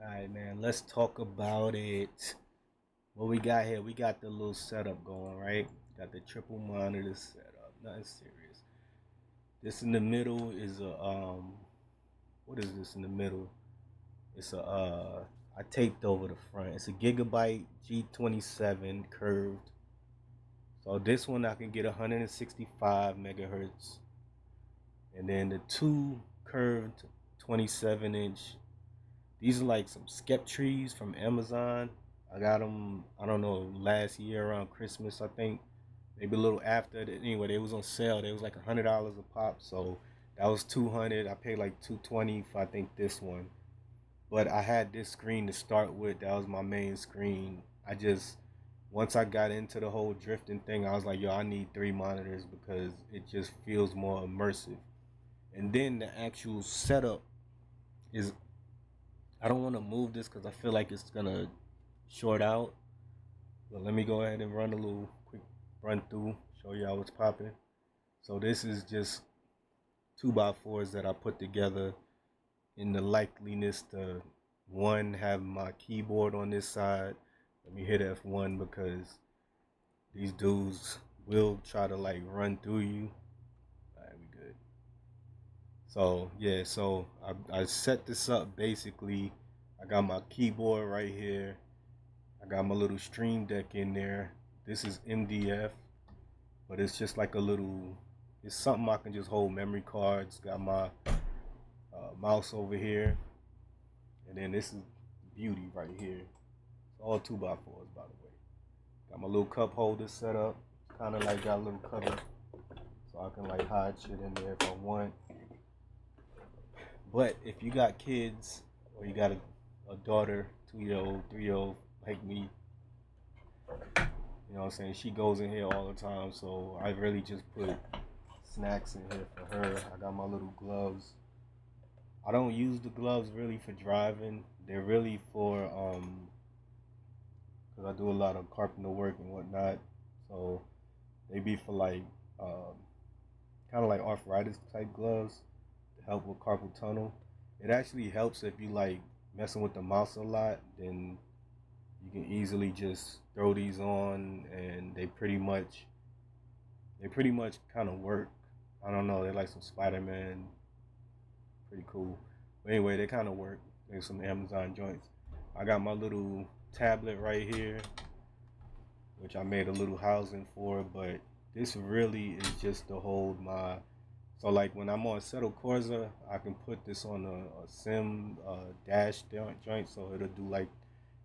Alright, man, let's talk about it. What we got here, we got the little setup going, right? Got the triple monitor setup, nothing serious. This in the middle is what is this in the middle? It's I taped over the front. It's a Gigabyte G27 curved. So this one I can get 165 megahertz. And then the two curved 27-inch. These are like some skep trees from Amazon. I got them, I don't know, last year around Christmas, I think. Maybe a little after. Anyway, they was on sale. They was like $100 a pop. So that was 200. I paid like 220 for I think this one. But I had this screen to start with. That was my main screen. Once I got into the whole drifting thing, I was like, yo, I need three monitors because it just feels more immersive. And then the actual setup is, I don't want to move this because I feel like it's gonna short out. But let me go ahead and run a little quick run through, show y'all what's popping. So this is just 2x4s that I put together in the likeliness to one have my keyboard on this side. Let me hit F1 because these dudes will try to like run through you. Alright, we good. So yeah, so I set this up basically. I got my keyboard right here. I got my little stream deck in there. This is MDF, but it's just like a little, it's something I can just hold memory cards. Got my mouse over here. And then this is beauty right here. It's all 2x4s, by the way. Got my little cup holder set up. Kind of like got a little cover so I can like hide shit in there if I want. But if you got kids or you got a daughter, 2-year-old, 3-year-old like me, you know what I'm saying? She goes in here all the time, so I really just put snacks in here for her. I got my little gloves. I don't use the gloves really for driving. They're really for because I do a lot of carpenter work and whatnot. So they be for like kind of like arthritis type gloves to help with carpal tunnel. It actually helps if you like messing with the mouse a lot. Then you can easily just throw these on, and they pretty much kind of work. I don't know. They're like some Spider-Man, pretty cool. But anyway, they kind of work. There's some Amazon joints. I got my little tablet right here, which I made a little housing for, but this really is just to hold my, so like when I'm on Settle Corsa, I can put this on a sim dash joint, so it'll do like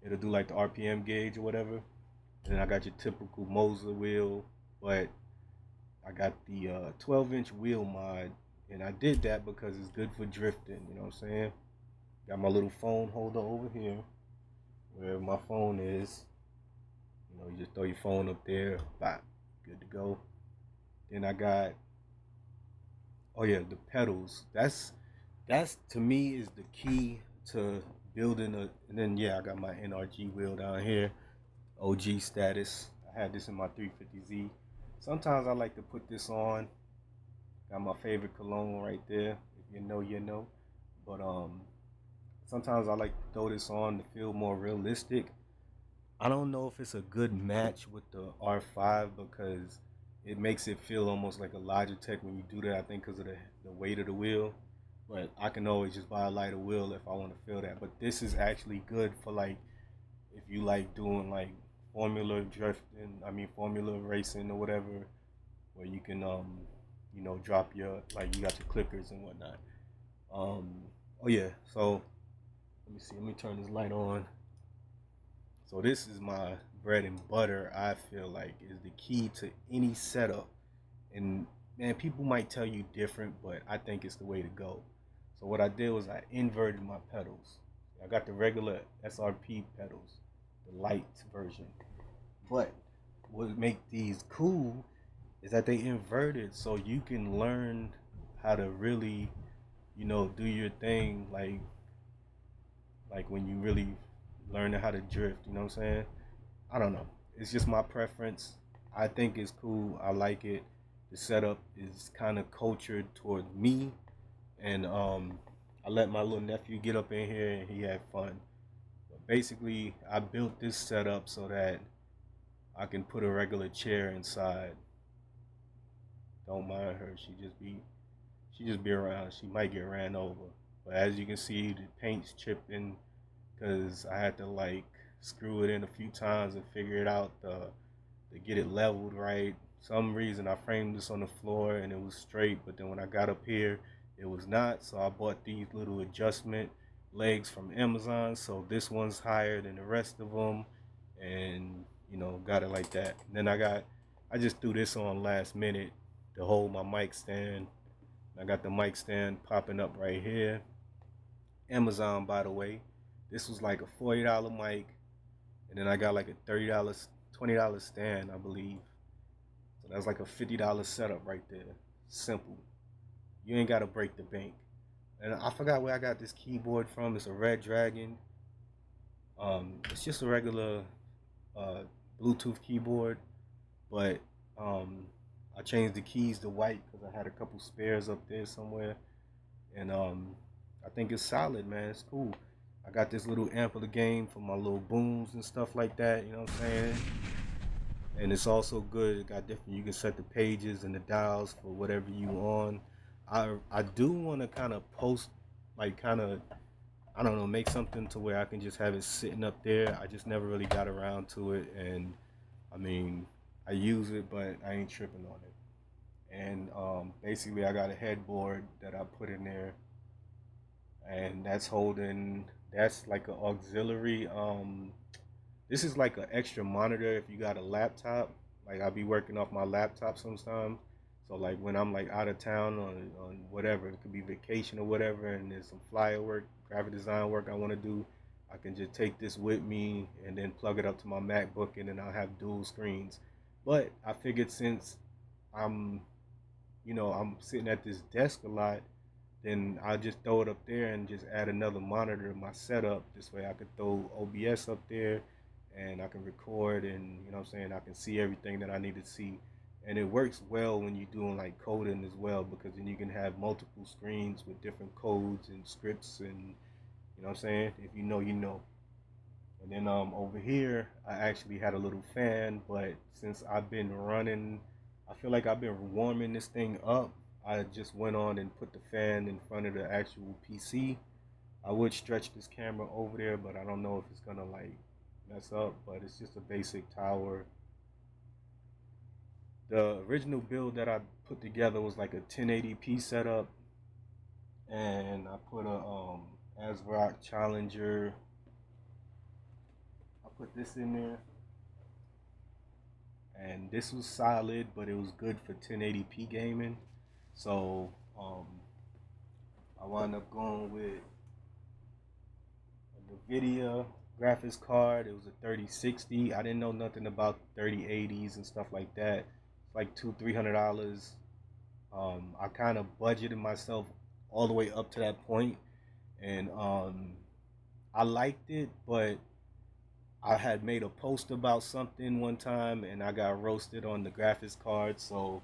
the RPM gauge or whatever. And then I got your typical Moser wheel, but I got the 12-inch wheel mod, and I did that because it's good for drifting. You know what I'm saying? Got my little phone holder over here, where my phone is. You know, you just throw your phone up there, bop, good to go. Then I got, oh yeah, the pedals. That's to me is the key to building a. And then yeah, I got my NRG wheel down here, OG status. I had this in my 350Z. Sometimes I like to put this on. Got my favorite cologne right there. If you know, you know. But sometimes I like to throw this on to feel more realistic. I don't know if it's a good match with the R5 because it makes it feel almost like a Logitech when you do that. I think because of the weight of the wheel. But I can always just buy a lighter wheel if I want to feel that. But this is actually good for like if you like doing like formula drifting, I mean formula racing or whatever, where you can drop your, like, you got your clickers and whatnot. Oh yeah, so let me see, let me turn this light on. So this is my bread and butter. I feel like is the key to any setup. And man, people might tell you different, but I think it's the way to go. So what I did was I inverted my pedals. I got the regular SRP pedals, the light version. But what make these cool is that they inverted, so you can learn how to really, do your thing, like when you really learn how to drift. You know what I'm saying? I don't know. It's just my preference. I think it's cool. I like it. The setup is kind of cultured toward me, and I let my little nephew get up in here and he had fun. basically I built this setup so that I can put a regular chair inside. Don't mind her. She just be around. She might get ran over. But as you can see, the paint's chipping because I had to like screw it in a few times and figure it out to get it leveled right. Some reason I framed this on the floor and it was straight, but then when I got up here, it was not. So I bought these little adjustment legs from Amazon. So this one's higher than the rest of them, and got it like that. And then I just threw this on last minute to hold my mic stand. I got the mic stand popping up right here. Amazon, by the way. This was like a $40 mic, and then I got like a $30, $20 stand, I believe. So that's like a $50 setup right there. Simple. You ain't gotta break the bank. And I forgot where I got this keyboard from. It's a Red Dragon. It's just a regular uh, Bluetooth keyboard, but I changed the keys to white because I had a couple spares up there somewhere, and I think it's solid, man. It's cool. I got this little amp of the game for my little booms and stuff like that. You know what I'm saying? And it's also good. It got different. You can set the pages and the dials for whatever you on. I do want to kind of post, like kind of, I don't know, make something to where I can just have it sitting up there. I just never really got around to it, and I mean, I use it, but I ain't tripping on it. And basically, I got a headboard that I put in there, and that's like an auxiliary. This is like an extra monitor if you got a laptop. Like I'll be working off my laptop sometimes. So like when I'm like out of town on whatever, it could be vacation or whatever, and there's some flyer work, graphic design work I want to do, I can just take this with me and then plug it up to my MacBook, and then I'll have dual screens. But I figured since I'm, I'm sitting at this desk a lot, then I'll just throw it up there and just add another monitor to my setup. This way I could throw OBS up there and I can record, and what I'm saying, I can see everything that I need to see. And it works well when you're doing like coding as well, because then you can have multiple screens with different codes and scripts, and what I'm saying, if you know, you know. And then over here I actually had a little fan, but since I've been running, I feel like I've been warming this thing up. I just went on and put the fan in front of the actual PC. I would stretch this camera over there, but I don't know if it's gonna like mess up. But it's just a basic tower. The original build that I put together was like a 1080p setup, and I put a ASRock Challenger. I put this in there, and this was solid, but it was good for 1080p gaming. So I wound up going with the NVIDIA graphics card. It was a 3060. I didn't know nothing about 3080s and stuff like that. It's like $200-300. I kind of budgeted myself all the way up to that point, and I liked it, but I had made a post about something one time, and I got roasted on the graphics card, so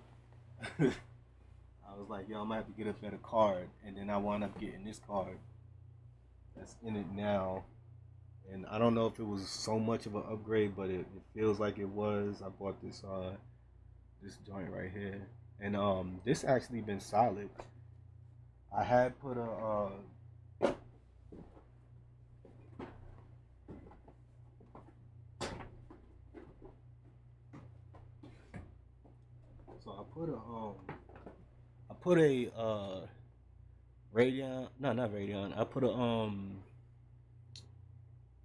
I was like, yo, I'm gonna have to get a better card, and then I wound up getting this card that's in it now. And I don't know if it was so much of an upgrade, but it feels like it was. I bought this joint right here, and this actually been solid. I had put so I put a Radeon, no, not Radeon. I put a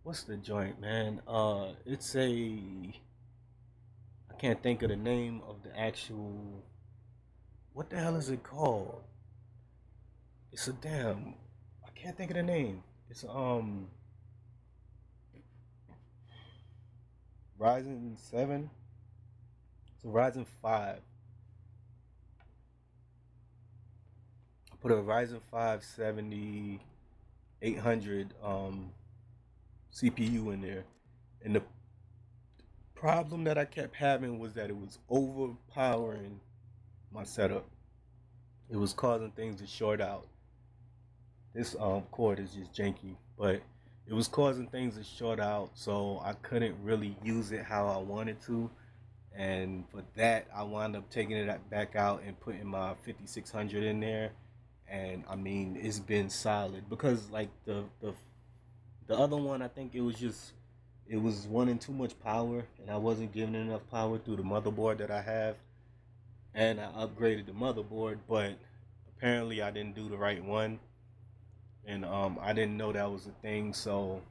what's the joint, man? It's a, I can't think of the name of the actual. What the hell is it called? It's a damn. I can't think of the name. It's Ryzen 7. It's a Ryzen 5. I put a Ryzen 5 7800 CPU in there, and the problem that I kept having was that it was overpowering my setup. It was causing things to short out. This cord is just janky, but it was causing things to short out, so I couldn't really use it how I wanted to. And for that, I wound up taking it back out and putting my 5600 in there. And I mean, it's been solid because like the other one, I think it was wanting too much power, and I wasn't giving it enough power through the motherboard that I have. And I upgraded the motherboard, but apparently I didn't do the right one, and I didn't know that was a thing. So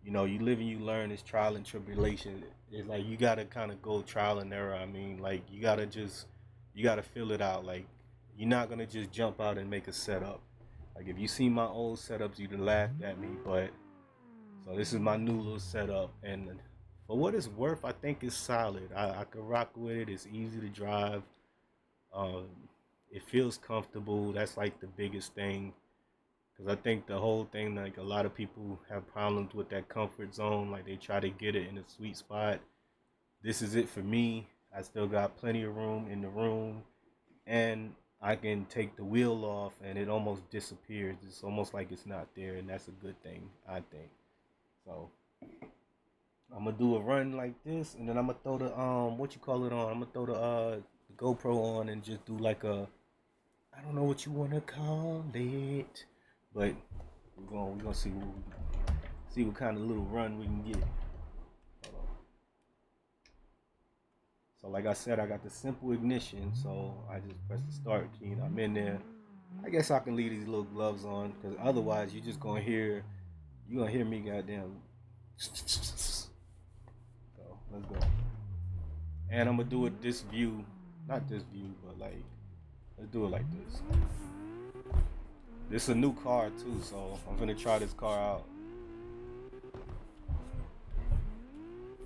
you know, you live and you learn. It's trial and tribulation. It's like you gotta kind of go trial and error. I mean, like you gotta feel it out. Like you're not gonna just jump out and make a setup. Like if you see my old setups, you'd have laughed at me. But so this is my new little setup, and for what it's worth, I think it's solid. I could rock with it. It's easy to drive. Um, it feels comfortable. That's like the biggest thing. Because I think the whole thing, like a lot of people have problems with that comfort zone. Like they try to get it in a sweet spot. This is it for me. I still got plenty of room in the room. And I can take the wheel off and it almost disappears. It's almost like it's not there. And that's a good thing, I think. So I'm going to do a run like this. And then I'm going to throw the, what you call it on? I'm going to throw the GoPro on and just do like a, I don't know what you want to call it. But we're gonna see what kind of little run we can get. So like I said, I got the simple ignition, so I just press the start key and I'm in there. I guess I can leave these little gloves on, because otherwise you're just gonna hear me goddamn. So let's go. And I'm gonna do it this view, not this view, but like let's do it like this. This is a new car too, so I'm gonna try this car out.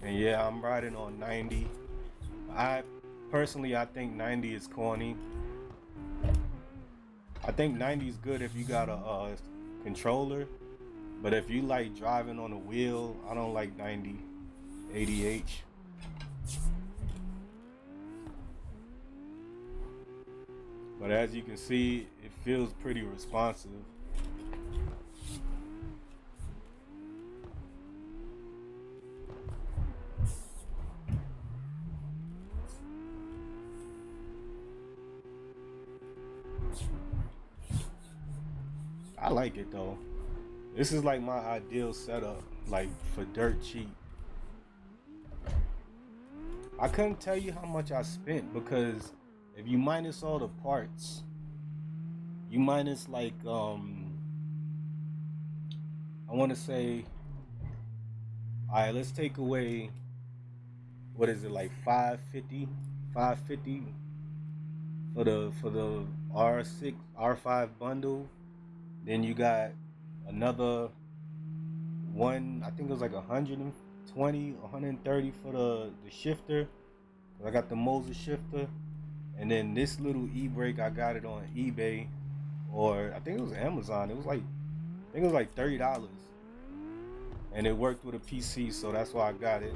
And yeah, I'm riding on 90. I think 90 is corny. I think 90 is good if you got a controller, but if you like driving on a wheel, I don't like 90 80H. But as you can see, it feels pretty responsive. I like it though. This is like my ideal setup, like for dirt cheap. I couldn't tell you how much I spent because if you minus all the parts, you minus like I want to say, all right, let's take away, what is it, like 550 for the R6 R5 bundle. Then you got another one, I think it was like 120 130 for the shifter. I got the Moses shifter. And then this little e-brake, I got it on eBay, or I think it was Amazon. It was like, I think it was like $30, and it worked with a PC, so that's why I got it.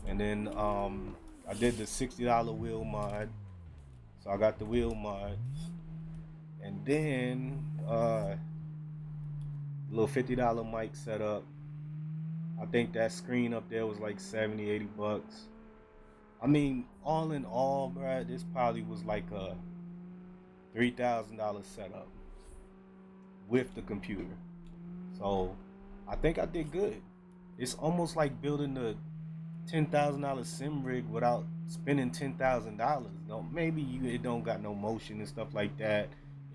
And then I did the $60 wheel mod, so I got the wheel mod. And then little $50 mic setup. I think that screen up there was like 70-80 bucks. I mean, all in all, bruh, this probably was like a $3,000 setup with the computer. So I think I did good. It's almost like building the $10,000 SimRig without spending $10,000. No, maybe it don't got no motion and stuff like that.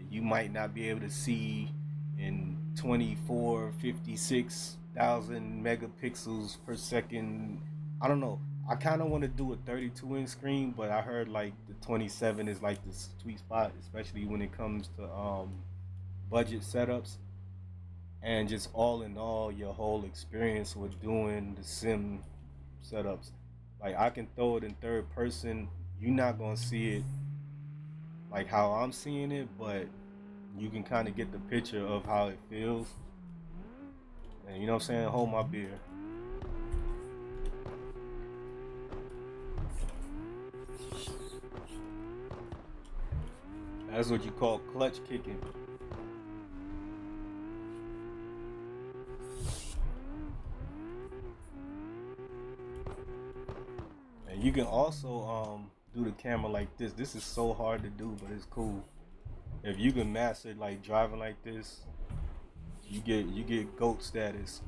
You might not be able to see in 24, 56,000 megapixels per second. I don't know. I kind of want to do a 32-inch screen, but I heard like the 27 is like the sweet spot, especially when it comes to budget setups. And just all in all, your whole experience with doing the sim setups. Like I can throw it in third person. You're not gonna see it like how I'm seeing it, but you can kind of get the picture of how it feels. And you know what I'm saying? Hold my beer. That's what you call clutch kicking. You can also do the camera like this. This is so hard to do, but it's cool. If you can master like driving like this, you get GOAT status.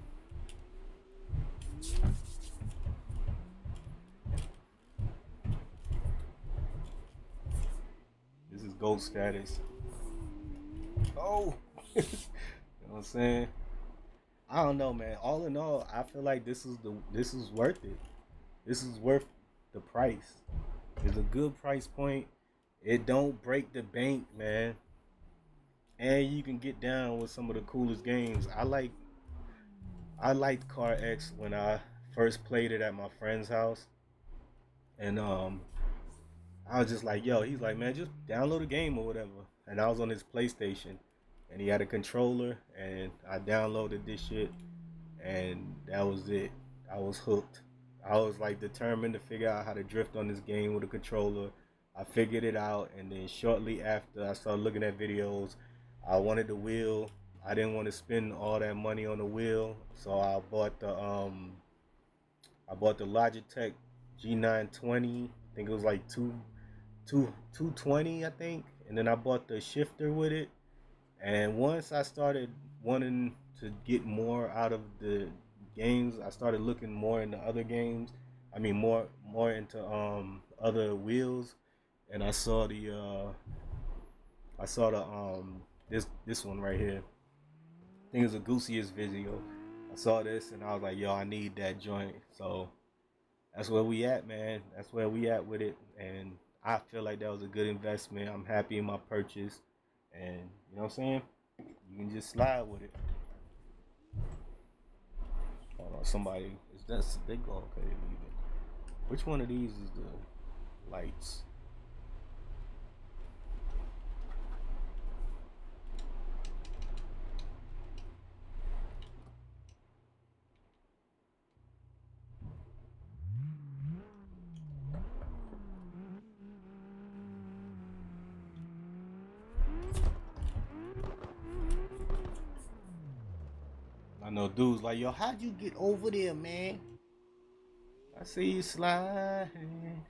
This is GOAT status. Oh, you know what I'm saying? I don't know, man. All in all, I feel like this is worth it. This is worth the price. It's a good price point. It don't break the bank, man. And you can get down with some of the coolest games. I liked Carx when I first played it at my friend's house. And I was just like, yo, he's like, man, just download a game or whatever. And I was on his PlayStation and he had a controller and I downloaded this shit and that was it. I was hooked. I was like determined to figure out how to drift on this game with a controller. I figured it out, and then shortly after I started looking at videos. I wanted the wheel. I didn't want to spend all that money on the wheel, so I bought the Logitech G920. I think it was like 220, I think. And then I bought the shifter with it. And once I started wanting to get more out of the games, I started looking more into other games. I mean more into other wheels, and I saw the this one right here. I think it was a Goosey's video. I saw this and I was like, yo, I need that joint. So that's where we at, man. That's where we at with it, and I feel like that was a good investment. I'm happy in my purchase, and you know what I'm saying? You can just slide with it. Hold on, somebody is that they go okay, they leaving. Which one of these is the lights? I know dudes like, yo, how'd you get over there, man? I see you sliding.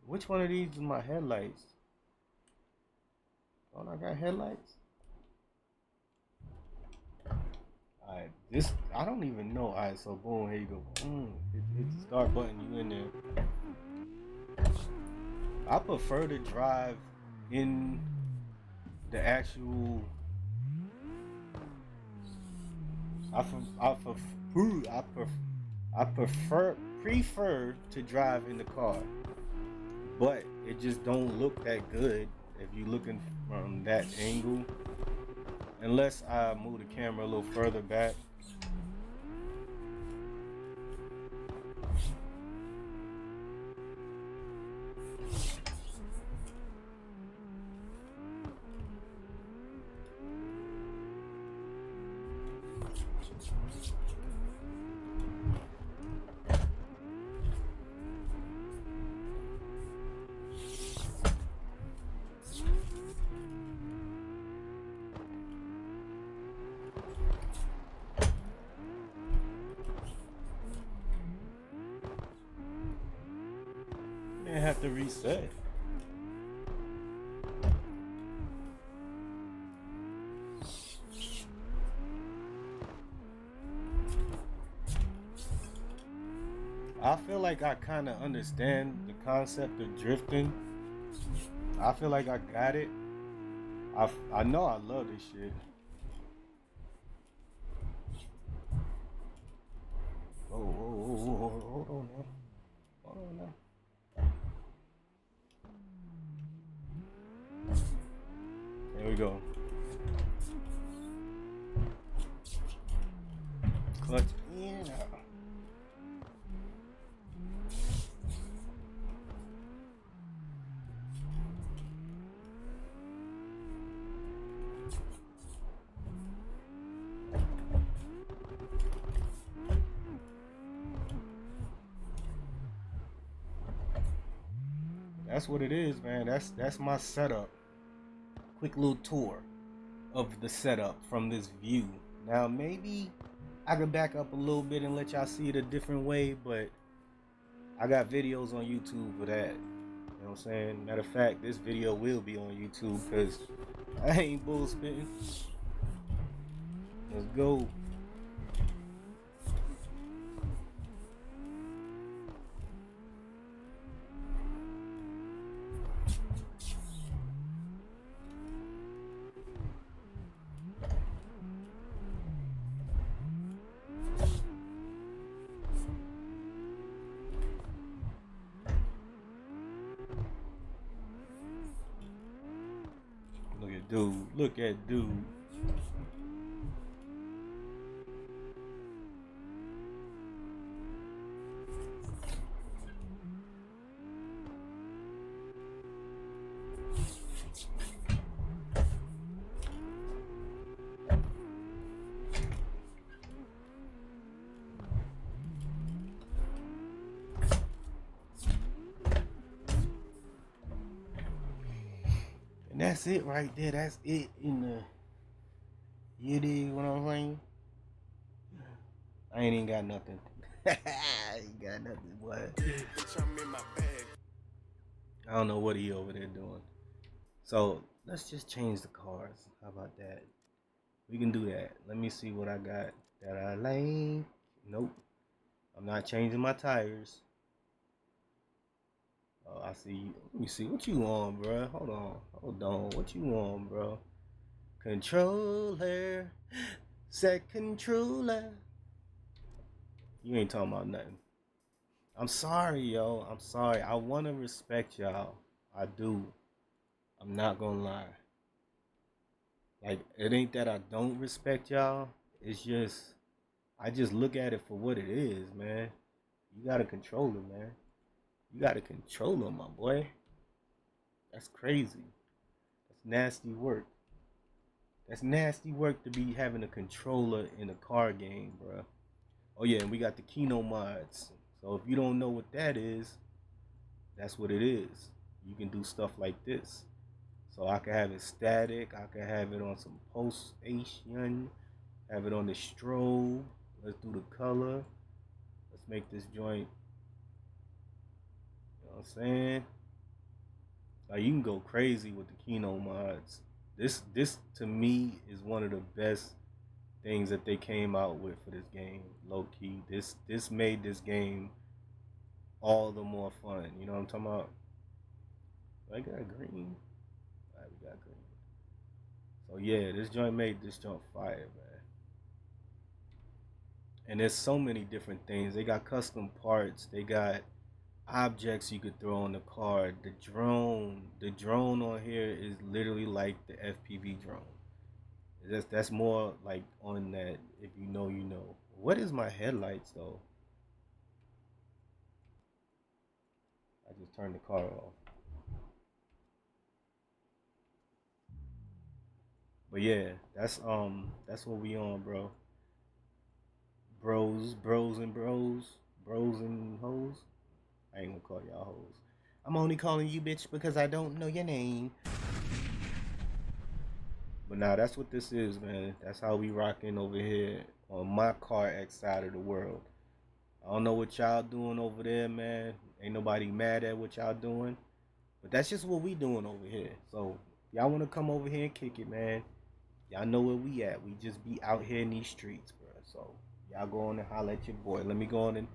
Which one of these is my headlights? Don't I got headlights? Alright, this, I don't even know. Alright, so boom, here you go. Hit the start button, you in there. I prefer to drive in the actual. I prefer to drive in the car, but it just don't look that good if you're looking from that angle. Unless I move the camera a little further back. I have to reset. I feel like I kind of understand the concept of drifting. I feel like I got it. I know I love this shit. Oh, hold on now. Hold on now. There we go. Clutch in. That's what it is, man. That's my setup. Quick little tour of the setup from this view. Now maybe I could back up a little bit and let y'all see it a different way, but I got videos on YouTube for that. You know what I'm saying? Matter of fact, this video will be on YouTube because I ain't bull spitting. Let's go. Look at dude. Look at dude. And that's it right there. That's it in the, you dig what I'm saying? I ain't even got nothing. I ain't got nothing, boy. I don't know what he over there doing. So let's just change the cars. How about that? We can do that. Let me see what I got that I like. Nope. I'm not changing my tires. Oh, I see you. Let me see. What you on, bro? Hold on. What you on, bro? Controller. Set controller. You ain't talking about nothing. I'm sorry, yo. I'm sorry. I want to respect y'all. I do. I'm not gonna lie. Like, it ain't that I don't respect y'all. It's just, I just look at it for what it is, man. You gotta control it, man. You gotta control them, my boy. That's crazy. That's nasty work. That's nasty work to be having a controller in a car game, bro. Oh yeah, and we got the Kino mods. So if you don't know what that is, that's what it is. You can do stuff like this. So I can have it static. I can have it on some post-Asian. Have it on the strobe. Let's do the color. Let's make this joint. You know what I'm saying? Like, you can go crazy with the Kino mods. This to me is one of the best things that they came out with for this game. Low key. This made this game all the more fun. You know what I'm talking about? I got green. Alright, we got green. So yeah, this joint made this joint fire, man. And there's so many different things. They got custom parts. They got objects you could throw on the car. The drone on here is literally like the FPV drone. That's more like on that. If you know, you know. What is my headlights though? I just turned the car off. But yeah, that's what we on, bro. Bros and hoes. I ain't gonna call y'all hoes. I'm only calling you bitch because I don't know your name. But nah, that's what this is, man. That's how we rocking over here on my Carx side of the world. I don't know what y'all doing over there, man. Ain't nobody mad at what y'all doing. But that's just what we doing over here. So y'all wanna come over here and kick it, man. Y'all know where we at. We just be out here in these streets, bro. So y'all go on and holler at your boy. Let me go on and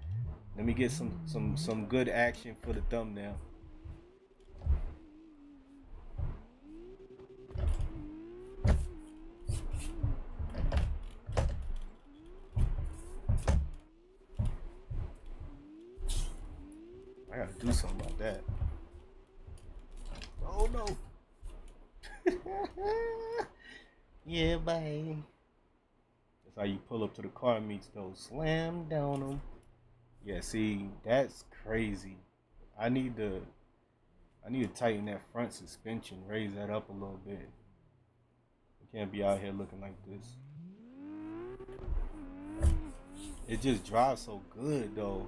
let me get some good action for the thumbnail. I gotta do something about that. Oh no. Yeah, bye. That's how you pull up to the car meets though. Slam down them. Yeah, see, that's crazy. I need to tighten that front suspension, raise that up a little bit. We can't be out here looking like this. It just drives so good though.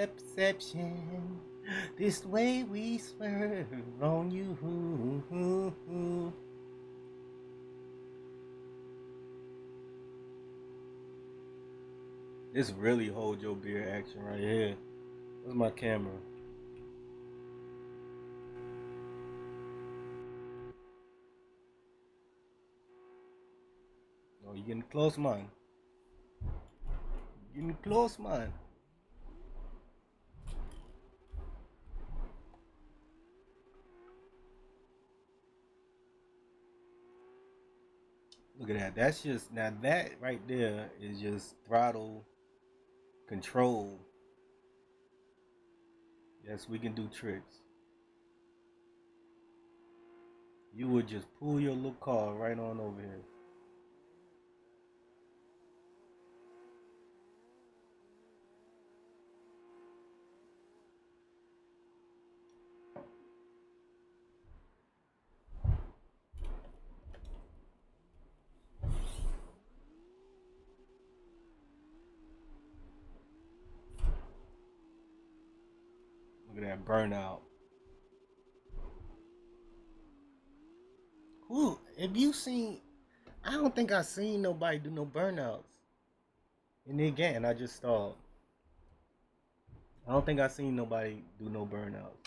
deception. This way we swerve on you. This really hold your beer action right here. Where's my camera? Oh, you getting close, man. Getting close, man. Look at that. That's just, now that right there is just throttle control. Yes, we can do tricks. You would just pull your little car right on over here. Look at that burnout. Who, if you seen, I don't think I seen nobody do no burnouts. And again, I just stalled. I don't think I seen nobody do no burnouts.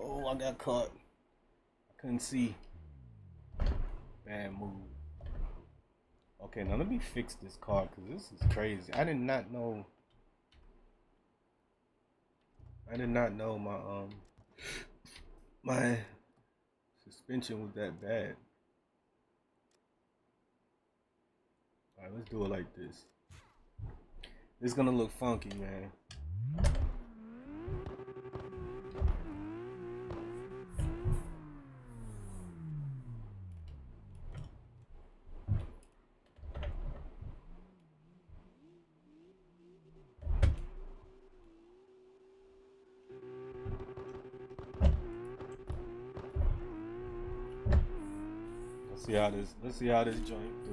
Oh, I got caught. I couldn't see. Bad move. Okay, now let me fix this car because this is crazy. I did not know my suspension was that bad. Alright, let's do it like this. This is gonna look funky, man. Let's see how this joint do.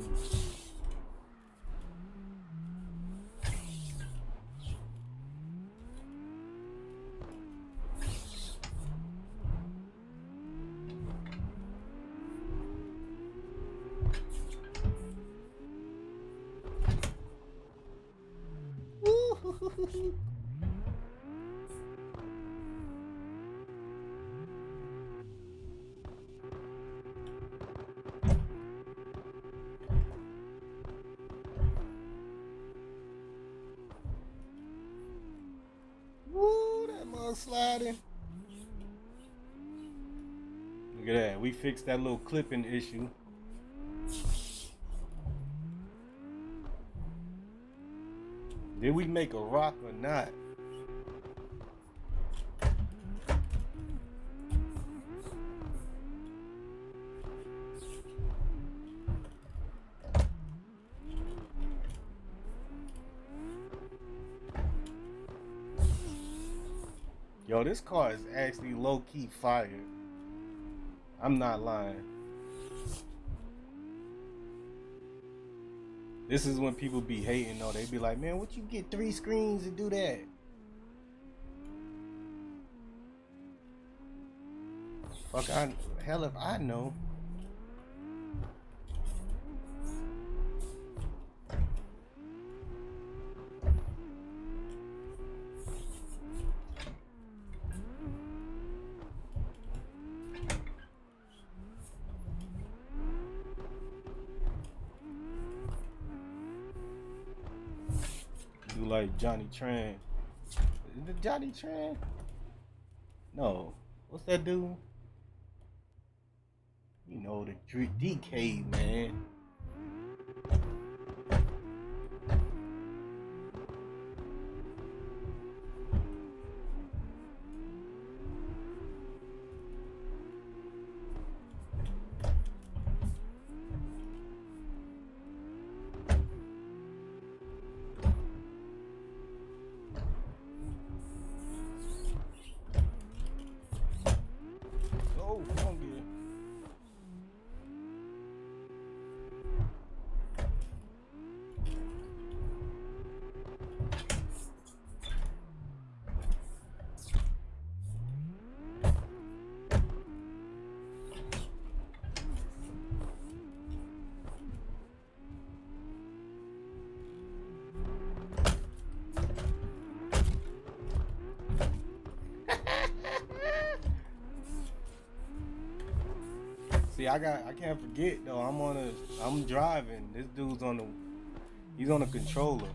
Woo, that mug sliding. Look at that. We fixed that little clipping issue. Did we make a rock or not? Yo, this car is actually low-key fire. I'm not lying. This is when people be hating though. They be like, man, what you get 3 screens to do that? Fuck, hell if I know. Do like Johnny Tran. Is it Johnny Tran? No. What's that dude? You know, the DK, man. See, I can't forget though. I'm driving. This dude's he's on a controller.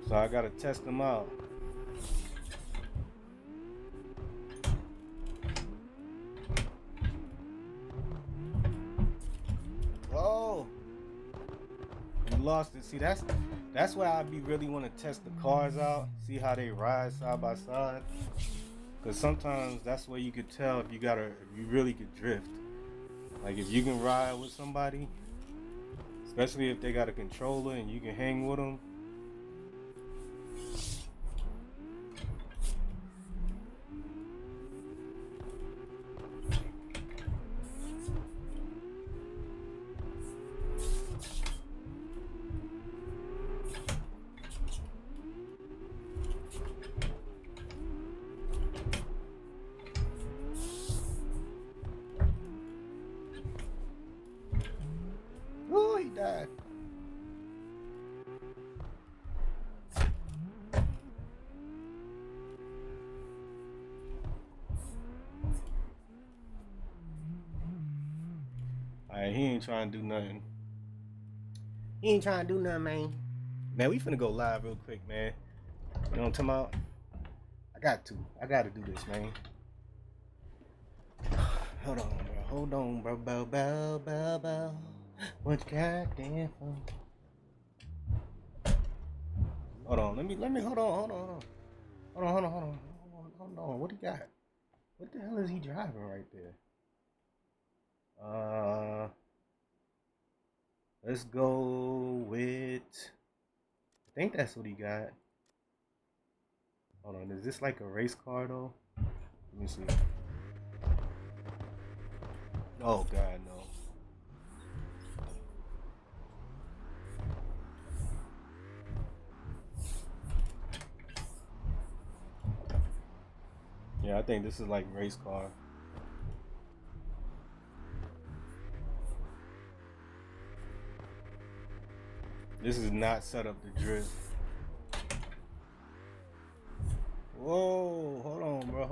So I gotta test him out. Oh, you lost it. See, that's where I really want to test the cars out, see how they ride side by side. Cause sometimes that's where you could tell if you really could drift. Like if you can ride with somebody, especially if they got a controller and you can hang with them. Oh, he died. Alright, he ain't trying to do nothing. He ain't trying to do nothing, man. Man, we finna go live real quick, man. You know what I'm talking about? I gotta do this, man. Hold on, bro. Bow. What you got there for? Hold on, let me hold on. Hold on. What he got? What the hell is he driving right there? Let's go with, I think that's what he got. Hold on, is this like a race car though? Let me see. Oh God, no. Yeah, I think this is like race car. This is not set up to drift. Whoa, hold on, bro.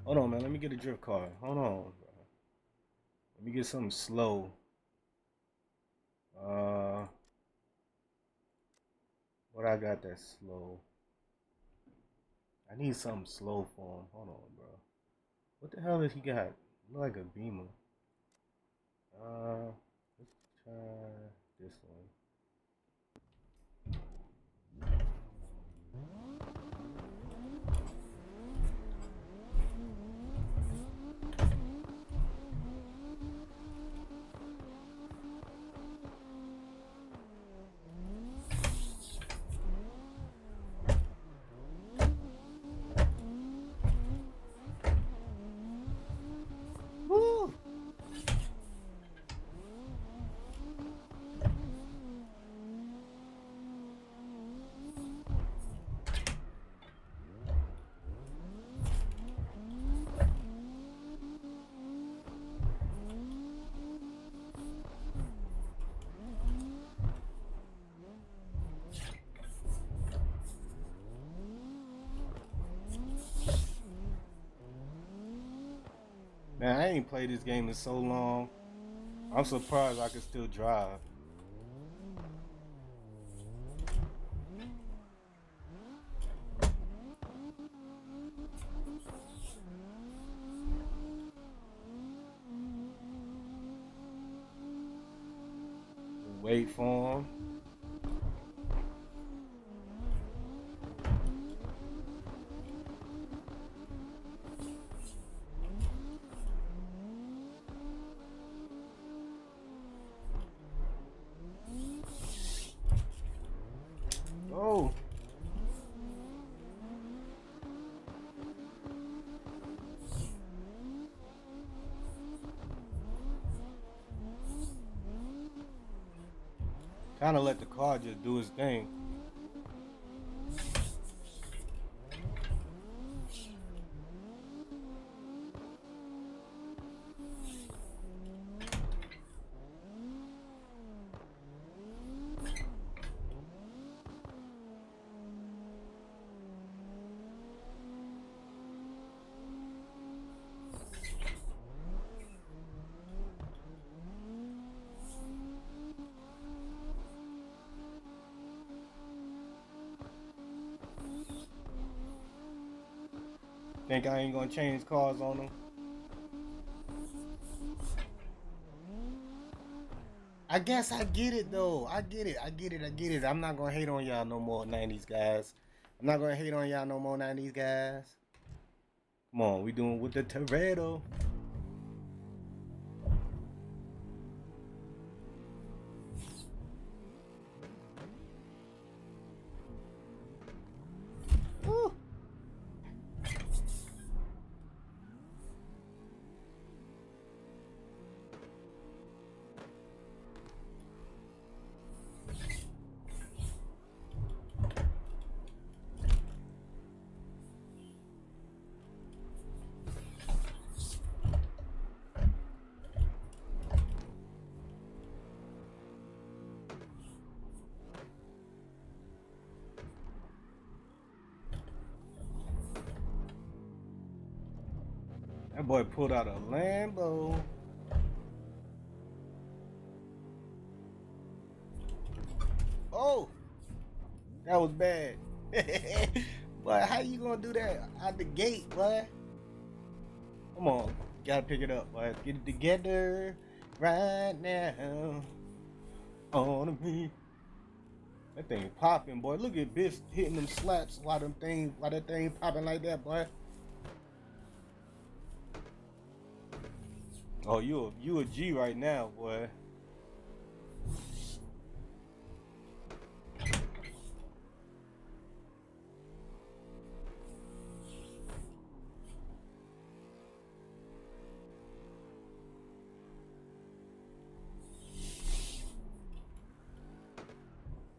Hold on, man. Let me get a drift car. Hold on, bro. Let me get something slow. What I got that's slow? I need something slow for him. Hold on, bro. What the hell does he got? Look like a Beamer. Let's try this one. Woo! Man, I ain't played this game in so long. I'm surprised I can still drive. Wait for him. Oh. Kind of let the car just do its thing. Think I ain't gonna change cars on them? I guess I get it though. I get it. I'm not gonna hate on y'all no more, 90s guys. I'm not gonna hate on y'all no more, 90s guys. Come on, we doing with the Toretto. Woo. That boy pulled out a Lambo. Oh, that was bad. But how you gonna do that out the gate, boy? Come on, gotta pick it up, boy. Get it together right now. On me. That thing popping, boy. Look at Biff hitting them slaps while that thing popping like that, boy. Oh, you a G right now, boy.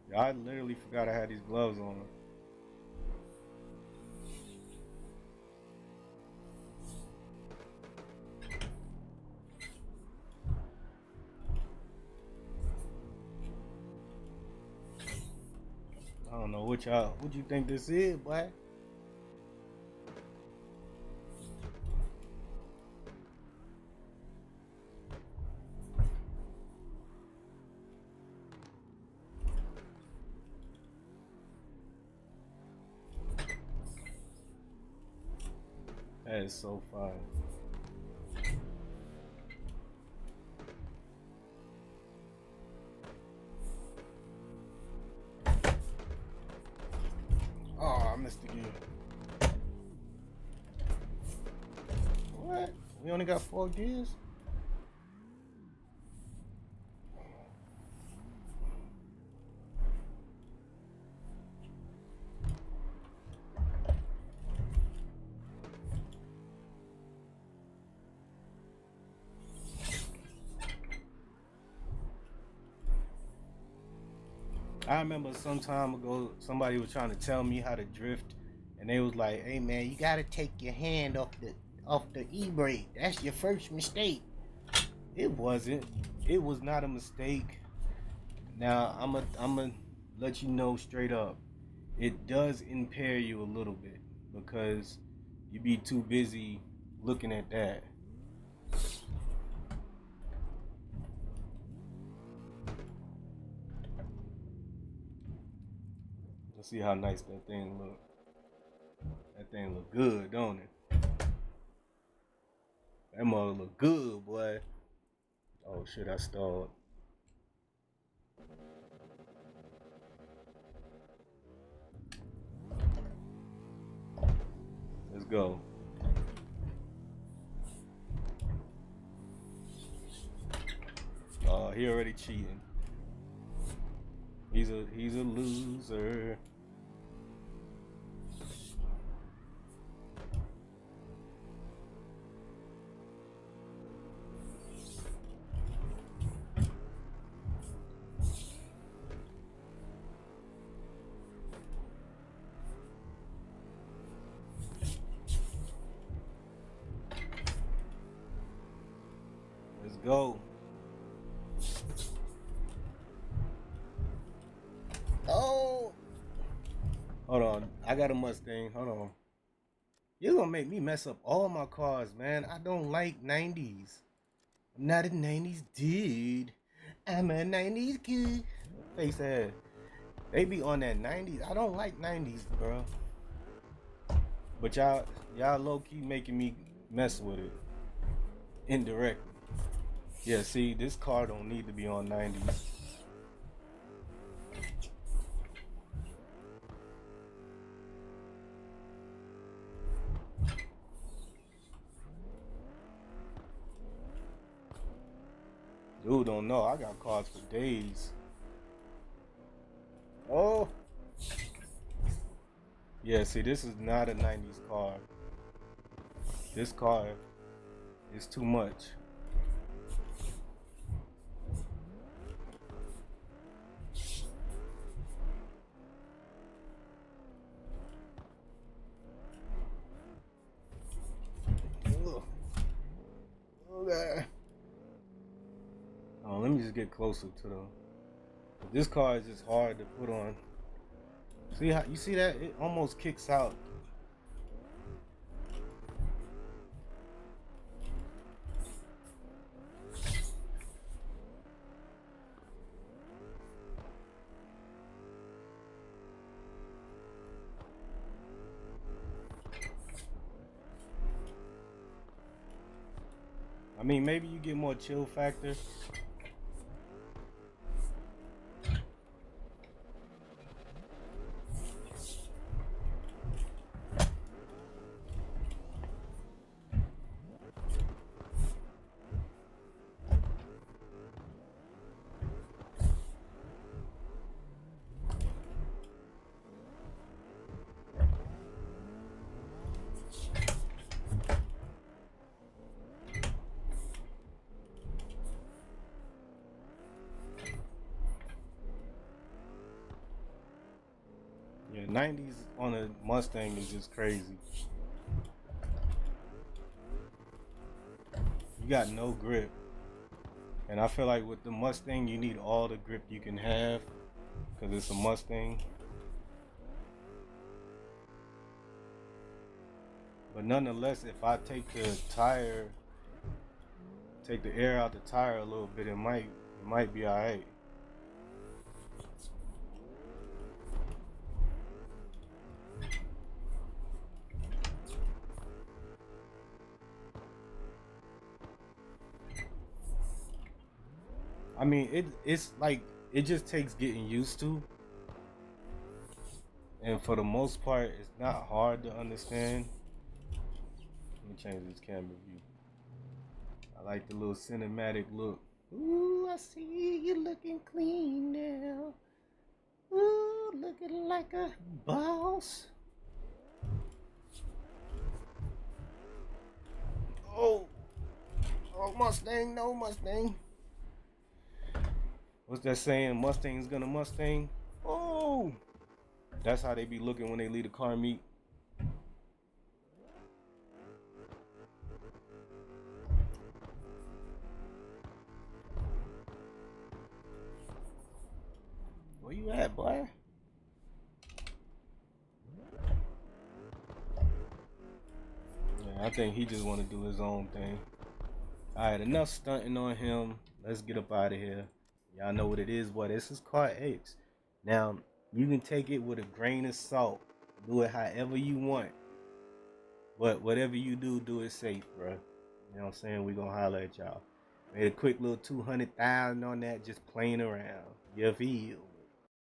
Yeah, I literally forgot I had these gloves on. I don't know what you think this is, boy? That is so fire. Oh, I missed again. What? We only got 4 gears? I remember some time ago somebody was trying to tell me how to drift, and they was like, "Hey man, you gotta take your hand off the e-brake. That's your first mistake." It wasn't. It was not a mistake. Now I'm a let you know straight up. It does impair you a little bit because you be too busy looking at that. Let's see how nice that thing look. That thing look good, don't it? That mother look good, boy. Oh shit, I stalled. Let's go. He already cheating. He's a loser. Let's go. Oh, hold on. I got a Mustang. Hold on. You're gonna make me mess up all my cars, man. I don't like 90s. I'm not a 90s dude. I'm a 90s kid. Face ass. They be on that 90s. I don't like 90s, bro. But y'all, y'all low-key making me mess with it indirectly. Yeah, see, this car don't need to be on 90s. Dude don't know. I got cars for days. Oh. Yeah, see, this is not a 90s car. This car is too much. Ugh. Okay. Oh, let me just get closer to the. This car is just hard to put on. See how you see that? It almost kicks out. I mean, maybe you get more chill factor. Yeah, 90s on a Mustang is just crazy. You got no grip. And I feel like with the Mustang, you need all the grip you can have because it's a Mustang. But nonetheless, if I take the air out the tire a little bit, it might be alright. I mean, it's like it just takes getting used to, and for the most part, it's not hard to understand. Let me change this camera view. I like the little cinematic look. Ooh, I see you looking clean now. Ooh, looking like a boss. Oh, oh, Mustang, no Mustang. What's that saying? Mustang's gonna Mustang. Oh, that's how they be looking when they leave the car meet. Where you at, boy? Yeah, I think he just want to do his own thing. All right, enough stunting on him. Let's get up out of here. Y'all know what it is. What this is Carx. Now you can take it with a grain of salt. Do it however you want. But whatever you do, do it safe, bro. You know what I'm saying? We gonna holler at y'all. Made a quick little 200,000 on that, just playing around. You feel?